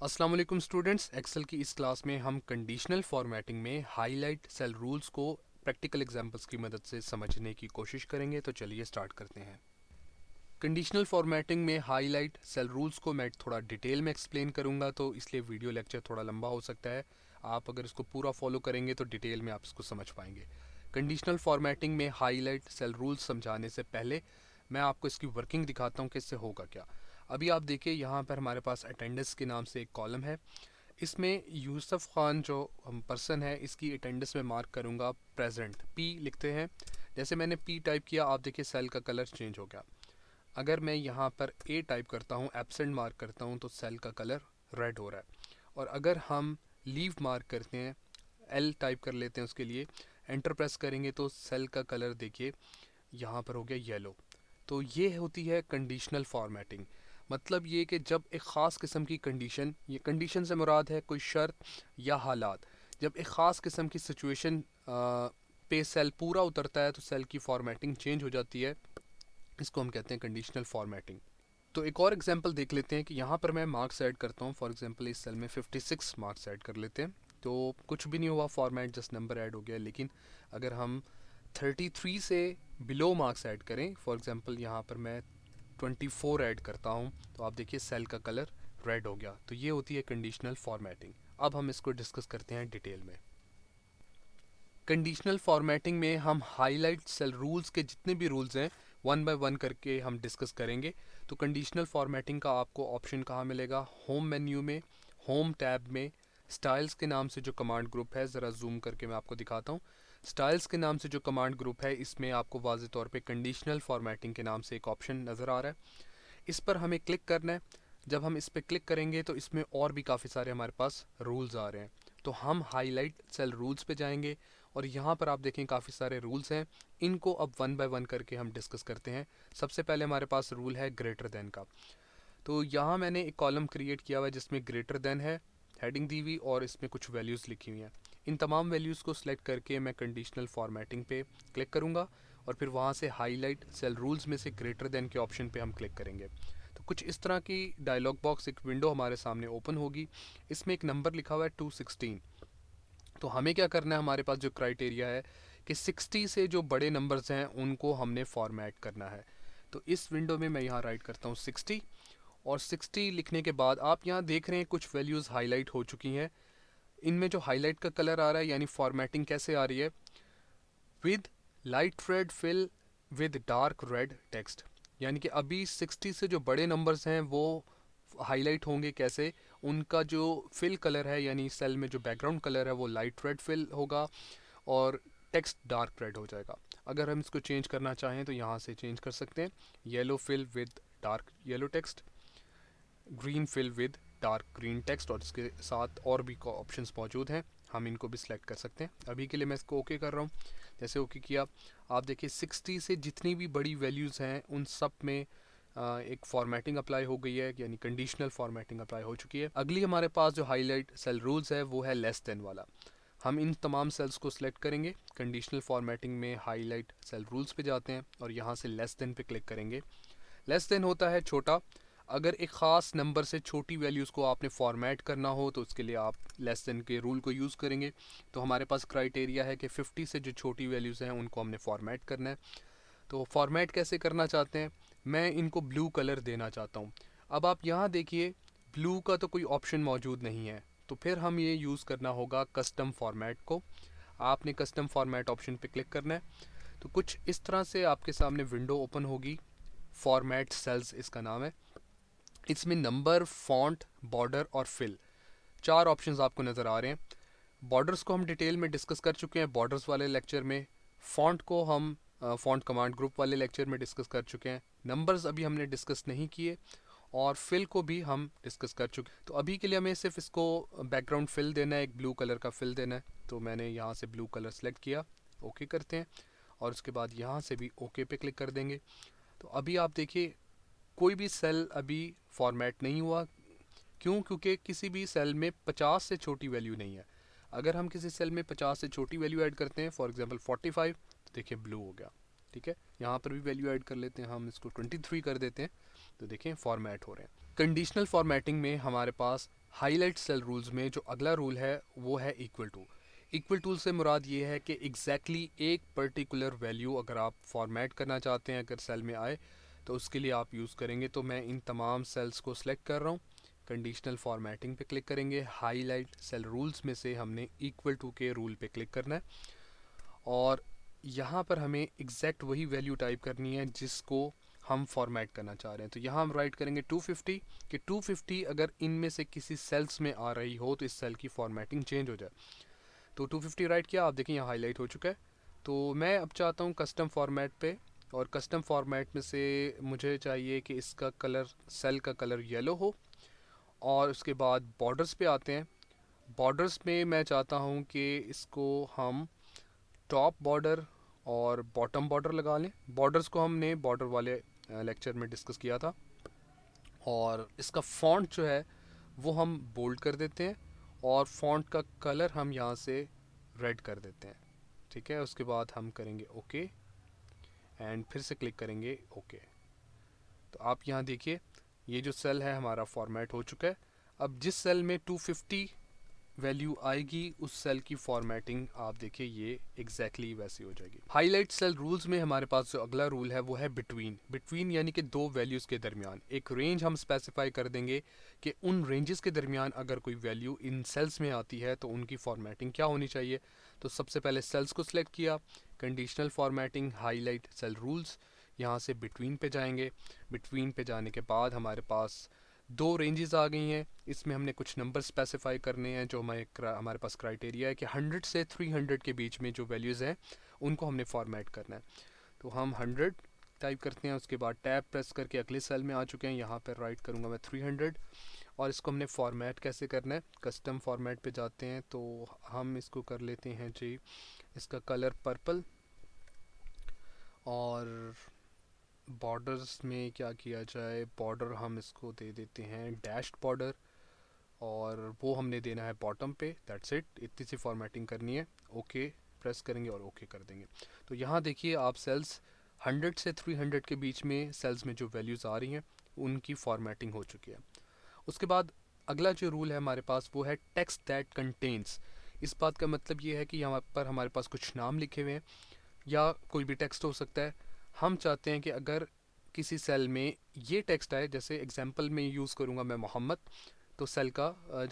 अस्सलाम वालेकुम students, Excel की इस क्लास में हम कंडीशनल फॉर्मेटिंग में हाईलाइट सेल रूल्स को प्रैक्टिकल एग्जांपल्स की मदद से समझने की कोशिश करेंगे। तो चलिए स्टार्ट करते हैं। कंडीशनल फॉर्मेटिंग में हाईलाइट सेल रूल्स को मैं थोड़ा डिटेल में एक्सप्लेन करूंगा, तो इसलिए वीडियो लेक्चर थोड़ा लंबा हो सकता है। आप अगर इसको पूरा फॉलो करेंगे तो डिटेल में आप इसको समझ पाएंगे। कंडीशनल फॉर्मेटिंग में हाईलाइट सेल रूल्स समझाने से पहले मैं आपको इसकी वर्किंग दिखाता हूँ कि इससे होगा क्या। अभी आप देखिए, यहाँ पर हमारे पास अटेंडेंस के नाम से एक कॉलम है। इसमें यूसुफ खान जो पर्सन है, इसकी अटेंडेंस में मार्क करूँगा प्रेजेंट, पी लिखते हैं। जैसे मैंने पी टाइप किया, आप देखिए सेल का कलर चेंज हो गया। अगर मैं यहाँ पर ए टाइप करता हूँ, एब्सेंट मार्क करता हूँ, तो सेल का कलर रेड हो रहा है। और अगर हम लीव मार्क करते हैं, एल टाइप कर लेते हैं, उसके लिए एंटर प्रेस करेंगे तो सेल का कलर देखिए यहाँ पर हो गया येलो। तो ये होती है कंडीशनल फॉर्मेटिंग। मतलब ये कि जब एक ख़ास किस्म की कंडीशन, ये कंडीशन से मुराद है कोई शर्त या हालात, जब एक ख़ास किस्म की सिचुएशन पे सेल पूरा उतरता है तो सेल की फॉर्मेटिंग चेंज हो जाती है। इसको हम कहते हैं कंडीशनल फॉर्मेटिंग। तो एक और एग्जांपल देख लेते हैं कि यहाँ पर मैं मार्क्स ऐड करता हूँ। फॉर एग्जांपल इस सेल में 56 मार्क्स ऐड कर लेते हैं, तो कुछ भी नहीं हुआ, फॉर्मेट जस्ट नंबर ऐड हो गया। लेकिन अगर हम 33 से बिलो मार्क्स ऐड करें, फॉर एग्जांपल यहाँ पर मैं 24 ऐड करता हूँ, तो आप देखिए सेल का कलर रेड हो गया। तो ये होती है कंडीशनल फॉर्मेटिंग। अब हम इसको डिस्कस करते हैं डिटेल में। कंडीशनल फॉर्मेटिंग में हम हाईलाइट सेल रूल्स के जितने भी रूल्स हैं वन बाय वन करके हम डिस्कस करेंगे। तो कंडीशनल फॉर्मेटिंग का आपको ऑप्शन कहाँ मिलेगा? होम मेन्यू में, होम टैब में, स्टाइल्स के नाम से जो कमांड ग्रुप है, ज़रा जूम करके मैं आपको दिखाता हूँ। स्टाइल्स के नाम से जो कमांड ग्रुप है, इसमें आपको वाज़ेह तौर पे कंडीशनल फॉर्मेटिंग के नाम से एक ऑप्शन नज़र आ रहा है। इस पर हमें क्लिक करना है। जब हम इस पर क्लिक करेंगे तो इसमें और भी काफ़ी सारे हमारे पास रूल्स आ रहे हैं। तो हम हाईलाइट सेल रूल्स पे जाएंगे और यहाँ पर आप देखें काफ़ी सारे रूल्स हैं। इनको अब वन बाय वन करके हम डिस्कस करते हैं। सबसे पहले हमारे पास रूल है ग्रेटर देन का। तो यहाँ मैंने एक कॉलम क्रिएट किया हुआ है जिसमें ग्रेटर देन है, हेडिंग दी हुई, और इसमें कुछ वैल्यूज़ लिखी हुई हैं। इन तमाम वैल्यूज़ को सिलेक्ट करके मैं कंडीशनल फॉर्मेटिंग पे क्लिक करूँगा और फिर वहाँ से हाईलाइट सेल रूल्स में से ग्रेटर देन के ऑप्शन पे हम क्लिक करेंगे। तो कुछ इस तरह की डायलॉग बॉक्स, एक विंडो हमारे सामने ओपन होगी। इसमें एक नंबर लिखा हुआ है 216। तो हमें क्या करना है, हमारे पास जो क्राइटेरिया है कि 60 से जो बड़े नंबर्स हैं उनको हमने फॉर्मेट करना है। तो इस विंडो में मैं यहाँ राइट करता हूँ 60, और 60 लिखने के बाद आप यहाँ देख रहे हैं कुछ वैल्यूज़ हाईलाइट हो चुकी हैं। इनमें जो हाईलाइट का कलर आ रहा है, यानी फॉर्मेटिंग कैसे आ रही है, with light red fill with dark red text. यानी कि अभी 60 से जो बड़े नंबर्स हैं वो हाईलाइट होंगे कैसे? उनका जो फिल कलर है, यानी सेल में जो बैकग्राउंड कलर है, वो लाइट रेड फिल होगा और टेक्स्ट डार्क रेड हो जाएगा। अगर हम इसको चेंज करना चाहें तो यहाँ से चेंज कर सकते हैं। Yellow fill with dark yellow text, green fill with dark green text, और इसके साथ और भी ऑप्शंस मौजूद हैं, हम इनको भी सिलेक्ट कर सकते हैं। अभी के लिए मैं इसको ओके कर रहा हूँ। जैसे ओके किया, आप देखिए 60 से जितनी भी बड़ी वैल्यूज़ हैं उन सब में एक फॉर्मेटिंग अप्लाई हो गई है, यानी कंडीशनल फॉर्मेटिंग अप्लाई हो चुकी है। अगली हमारे पास जो हाईलाइट सेल रूल्स है वो है लेस देन वाला। हम इन तमाम सेल्स को सिलेक्ट करेंगे, कंडीशनल फॉर्मेटिंग में हाईलाइट सेल रूल्स पे जाते हैं और यहाँ से लेस देन पे क्लिक करेंगे। लेस देन होता है छोटा। अगर एक ख़ास नंबर से छोटी वैल्यूज़ को आपने फॉर्मेट करना हो तो उसके लिए आप लेस देन के रूल को यूज़ करेंगे। तो हमारे पास क्राइटेरिया है कि 50 से जो छोटी वैल्यूज़ हैं उनको हमने फॉर्मेट करना है। तो फॉर्मेट कैसे करना चाहते हैं? मैं इनको ब्लू कलर देना चाहता हूँ। अब आप यहाँ देखिए, ब्लू का तो कोई ऑप्शन मौजूद नहीं है, तो फिर हम ये यूज़ करना होगा कस्टम फॉर्मेट को। आपने कस्टम फॉर्मेट ऑप्शन पे क्लिक करना है। तो कुछ इस तरह से आपके सामने विंडो ओपन होगी। फॉर्मेट सेल्स इसका नाम है। इसमें नंबर, फॉन्ट, बॉर्डर और फिल, चार ऑप्शंस आपको नज़र आ रहे हैं। बॉर्डर्स को हम डिटेल में डिस्कस कर चुके हैं बॉर्डर्स वाले लेक्चर में। फ़ॉन्ट को हम फ़ॉन्ट कमांड ग्रुप वाले लेक्चर में डिस्कस कर चुके हैं। नंबर्स अभी हमने डिस्कस नहीं किए, और फिल को भी हम डिस्कस कर चुके। तो अभी के लिए हमें सिर्फ इसको बैकग्राउंड फिल देना है, एक ब्लू कलर का फिल देना है। तो मैंने यहाँ से ब्लू कलर सेलेक्ट किया, ओके करते हैं, और उसके बाद यहाँ से भी ओके पे क्लिक कर देंगे। तो अभी आप देखिए कोई भी सेल अभी फॉर्मेट नहीं हुआ। क्यों? क्योंकि किसी भी सेल में 50 से छोटी वैल्यू नहीं है। अगर हम किसी सेल में 50 से छोटी वैल्यू ऐड करते हैं, फॉर एग्जांपल 45, तो देखिए ब्लू हो गया। ठीक है, यहाँ पर भी वैल्यू ऐड कर लेते हैं, हम इसको 23 कर देते हैं, तो देखें फॉर्मेट हो रहे हैं। कंडीशनल फॉर्मेटिंग में हमारे पास हाईलाइट सेल रूल्स में जो अगला रूल है वो है इक्वल टू। इक्वल टू से मुराद ये है कि एग्जैक्टली एक पर्टिकुलर वैल्यू अगर आप फॉर्मेट करना चाहते हैं अगर सेल में आए तो उसके लिए आप यूज़ करेंगे। तो मैं इन तमाम सेल्स को सिलेक्ट कर रहा हूँ, कंडीशनल फॉर्मेटिंग पे क्लिक करेंगे, हाईलाइट सेल रूल्स में से हमने इक्वल टू के रूल पे क्लिक करना है और यहाँ पर हमें एग्जैक्ट वही वैल्यू टाइप करनी है जिसको हम फॉर्मेट करना चाह रहे हैं। तो यहाँ हम राइट करेंगे 250 कि 250 अगर इनमें से किसी सेल्स में आ रही हो तो इस सेल की फॉर्मेटिंग चेंज हो जाए। तो 250 राइट किया, आप देखें यहाँ हाईलाइट हो चुका है। तो मैं अब चाहता हूँ कस्टम फॉर्मेट पे, और कस्टम फॉर्मेट में से मुझे चाहिए कि इसका कलर, सेल का कलर येलो हो। और उसके बाद बॉर्डर्स पे आते हैं। बॉर्डर्स में मैं चाहता हूँ कि इसको हम टॉप बॉर्डर और बॉटम बॉर्डर लगा लें। बॉर्डर्स को हमने बॉर्डर वाले लेक्चर में डिस्कस किया था। और इसका फॉन्ट जो है वो हम बोल्ड कर देते हैं और फॉन्ट का कलर हम यहाँ से रेड कर देते हैं। ठीक है, उसके बाद हम करेंगे ओके एंड फिर से क्लिक करेंगे ओके। तो आप यहाँ देखिए ये जो सेल है हमारा फॉर्मेट हो चुका है। अब जिस सेल में 250 वैल्यू आएगी उस सेल की फॉर्मेटिंग आप देखिए ये एग्जैक्टली वैसी हो जाएगी। हाईलाइट सेल रूल्स में हमारे पास जो अगला रूल है वो है बिटवीन। बिटवीन यानी कि दो वैल्यूज़ के दरमियान एक रेंज हम स्पेसिफाई कर देंगे कि उन रेंजेस के दरमियान अगर कोई वैल्यू इन सेल्स में आती है तो उनकी फॉर्मेटिंग क्या होनी चाहिए। तो सबसे पहले सेल्स को सिलेक्ट किया, conditional formatting, highlight cell rules, यहाँ से बिटवीन पे जाएंगे। बिटवीन पे जाने के बाद हमारे पास दो रेंजेस आ गई हैं। इसमें हमने कुछ नंबर स्पेसिफाई करने हैं जो हमारे पास क्राइटेरिया है कि 100 से 300 के बीच में जो वैल्यूज़ हैं उनको हमने फॉर्मेट करना है। तो हम 100 टाइप करते हैं, उसके बाद टैब प्रेस करके अगले सेल में आ चुके हैं, यहाँ पर राइट करूँगा मैं 300। और इसको हमने फॉर्मेट कैसे करना है, कस्टम फॉर्मेट पे जाते हैं। तो हम इसको कर लेते हैं जी, इसका कलर पर्पल। और बॉर्डर्स में क्या किया जाए, बॉर्डर हम इसको दे देते हैं डैश्ड बॉर्डर और वो हमने देना है बॉटम पे। दैट्स इट, इतनी सी फॉर्मेटिंग करनी है। ओके प्रेस करेंगे और ओके कर देंगे। तो यहाँ देखिए आप सेल्स 100 से 300 के बीच में सेल्स में जो वैल्यूज़ आ रही हैं उनकी फॉर्मेटिंग हो चुकी है। उसके बाद अगला जो रूल है हमारे पास वो है टेक्स्ट दैट कंटेन्स। इस बात का मतलब ये है कि यहाँ पर हमारे पास कुछ नाम लिखे हुए हैं या कोई भी टेक्स्ट हो सकता है। हम चाहते हैं कि अगर किसी सेल में ये टेक्स्ट आए, जैसे एग्जांपल में यूज़ करूँगा मैं मोहम्मद, तो सेल का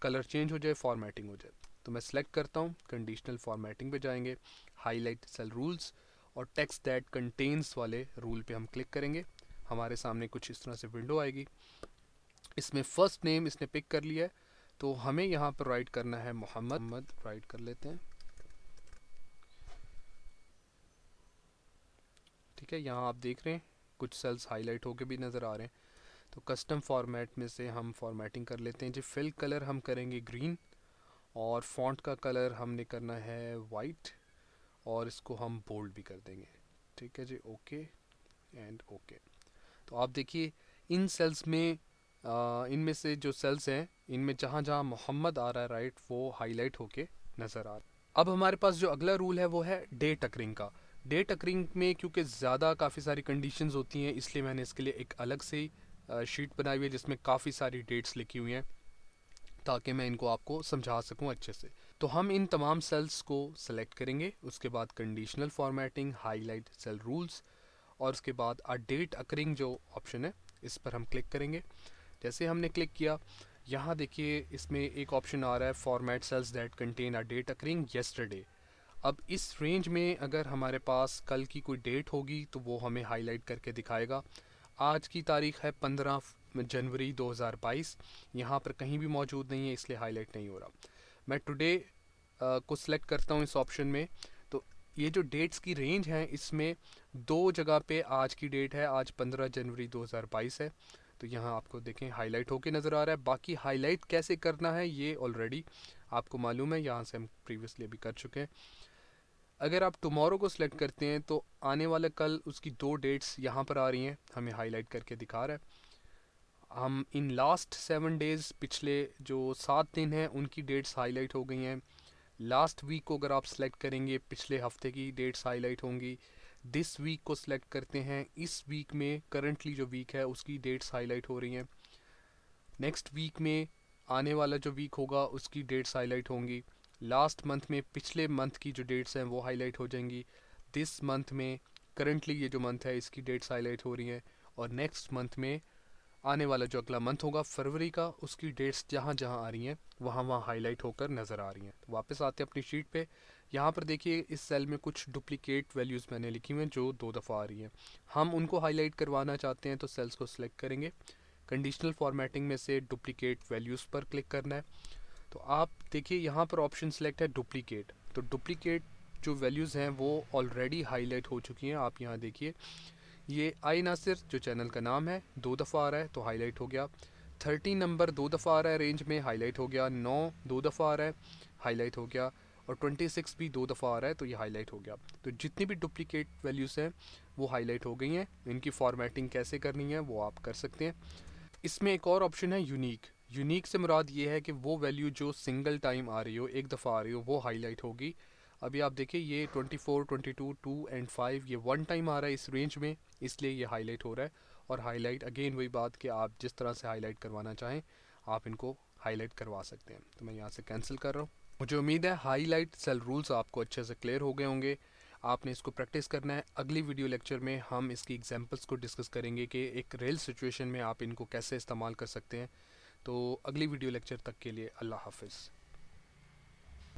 कलर चेंज हो जाए, फॉर्मेटिंग हो जाए। तो मैं सेलेक्ट करता हूँ, कंडीशनल फॉर्मेटिंग पे जाएंगे, हाईलाइट सेल रूल्स और टेक्स्ट दैट कंटेन्स वाले रूल पे हम क्लिक करेंगे। हमारे सामने कुछ इस तरह से विंडो आएगी। इसमें फ़र्स्ट नेम इसने पिक कर लिया है तो हमें यहाँ पर राइट करना है मोहम्मद। राइट कर लेते हैं। ठीक है, यहाँ आप देख रहे हैं कुछ सेल्स हाईलाइट होके भी नज़र आ रहे हैं। तो कस्टम फॉर्मेट में से हम फॉर्मेटिंग कर लेते हैं जी। फिल कलर हम करेंगे ग्रीन और फॉन्ट का कलर हमने करना है वाइट और इसको हम बोल्ड भी कर देंगे। ठीक है जी, ओके एंड ओके। तो आप देखिए इन सेल्स में इनमें से जो सेल्स हैं इनमें जहाँ जहाँ मोहम्मद आ रहा है राइट वो हाईलाइट होके नज़र आ रहा है। अब हमारे पास जो अगला रूल है वो है डे टकरिंग का। डे टकरिंग में क्योंकि ज़्यादा काफ़ी सारी कंडीशंस होती हैं इसलिए मैंने इसके लिए एक अलग से शीट बनाई हुई है जिसमें काफ़ी सारी डेट्स लिखी हुई हैं ताकि मैं इनको आपको समझा सकूं अच्छे से। तो हम इन तमाम सेल्स को सेलेक्ट करेंगे, उसके बाद conditional formatting, highlight cell rules और उसके बाद अ डेट अकरिंग जो ऑप्शन है इस पर हम क्लिक करेंगे। जैसे हमने क्लिक किया यहाँ देखिए इसमें एक ऑप्शन आ रहा है format cells that contain a date occurring yesterday. अब इस रेंज में अगर हमारे पास कल की कोई डेट होगी तो वो हमें हाईलाइट करके दिखाएगा। आज की तारीख है 15 जनवरी 2022, यहाँ पर कहीं भी मौजूद नहीं है इसलिए हाईलाइट नहीं हो रहा। मैं टुडे को सिलेक्ट करता हूँ इस ऑप्शन में। तो ये जो डेट्स की रेंज है इसमें दो जगह पे आज की डेट है, आज 15 जनवरी 2022 है। तो यहाँ आपको देखें हाईलाइट होके नज़र आ रहा है। बाकी हाईलाइट कैसे करना है ये ऑलरेडी आपको मालूम है, यहाँ से हम प्रीवियसली अभी कर चुके हैं। अगर आप टुमारो को सिलेक्ट करते हैं तो आने वाला कल उसकी दो डेट्स यहाँ पर आ रही हैं, हमें हाईलाइट करके दिखा रहा है। हम इन लास्ट 7 डेज़, पिछले जो 7 दिन हैं उनकी डेट्स हाईलाइट हो गई हैं। लास्ट वीक को अगर आप सेलेक्ट करेंगे पिछले हफ्ते की डेट्स हाईलाइट होंगी। दिस वीक को सिलेक्ट करते हैं, इस वीक में करंटली जो वीक है उसकी डेट्स हाईलाइट हो रही हैं। नेक्स्ट वीक में आने वाला जो वीक होगा उसकी डेट्स हाईलाइट होंगी। लास्ट मंथ में पिछले मंथ की जो डेट्स हैं वो हाईलाइट हो जाएंगी। दिस मंथ में करंटली ये जो मंथ है इसकी डेट्स हाईलाइट हो रही हैं। और नेक्स्ट मंथ में आने वाला जो अगला मंथ होगा फरवरी का, उसकी डेट्स जहाँ जहाँ आ रही हैं वहाँ वहाँ हाईलाइट होकर नज़र आ रही हैं। तो वापस आते हैं अपनी शीट पे। यहाँ पर देखिए इस सेल में कुछ डुप्लीकेट वैल्यूज़ मैंने लिखी हुई हैं जो 2 दफ़ा आ रही हैं। हम उनको हाईलाइट करवाना चाहते हैं तो सेल्स को सिलेक्ट करेंगे, कंडीशनल फॉर्मेटिंग में से डुप्लीकेट वैल्यूज़ पर क्लिक करना है। तो आप देखिए यहाँ पर ऑप्शन सेलेक्ट है डुप्लीकेट। तो डुप्लीकेट जो वैल्यूज़ हैं वो ऑलरेडी हाईलाइट हो चुकी हैं। आप यहाँ देखिए ये आई नासिर जो चैनल का नाम है 2 दफ़ा आ रहा है तो हाईलाइट हो गया। 13 नंबर 2 दफ़ा आ रहा है रेंज में, हाईलाइट हो गया। 9 2 दफ़ा आ रहा है, हाईलाइट हो गया। और 26 भी 2 दफ़ा आ रहा है तो ये हाईलाइट हो गया। तो जितनी भी डुप्लीकेट वैल्यूज़ हैं वो हाईलाइट हो गई हैं। इनकी फॉर्मेटिंग कैसे करनी है वो आप कर सकते हैं। इसमें एक और ऑप्शन है यूनिक। यूनिक से मुराद ये है कि वो वैल्यू जो सिंगल टाइम आ रही हो, एक दफ़ा आ रही हो, वो हाईलाइट होगी। अभी आप देखिए ये 24 22 2 एंड 5 ये वन टाइम आ रहा है इस रेंज में, इसलिए ये हाईलाइट हो रहा है। और हाईलाइट अगेन वही बात कि आप जिस तरह से हाईलाइट करवाना चाहें आप इनको हाईलाइट करवा सकते हैं। तो मैं यहाँ से कैंसिल कर रहा हूँ। मुझे उम्मीद है हाईलाइट सेल रूल्स आपको अच्छे से क्लियर हो गए होंगे। आपने इसको प्रैक्टिस करना है। अगली वीडियो लेक्चर में हम इसकी एग्जांपल्स को डिस्कस करेंगे कि एक रियल सिचुएशन में आप इनको कैसे इस्तेमाल कर सकते हैं। तो अगली वीडियो लेक्चर तक के लिए अल्लाह हाफिज़।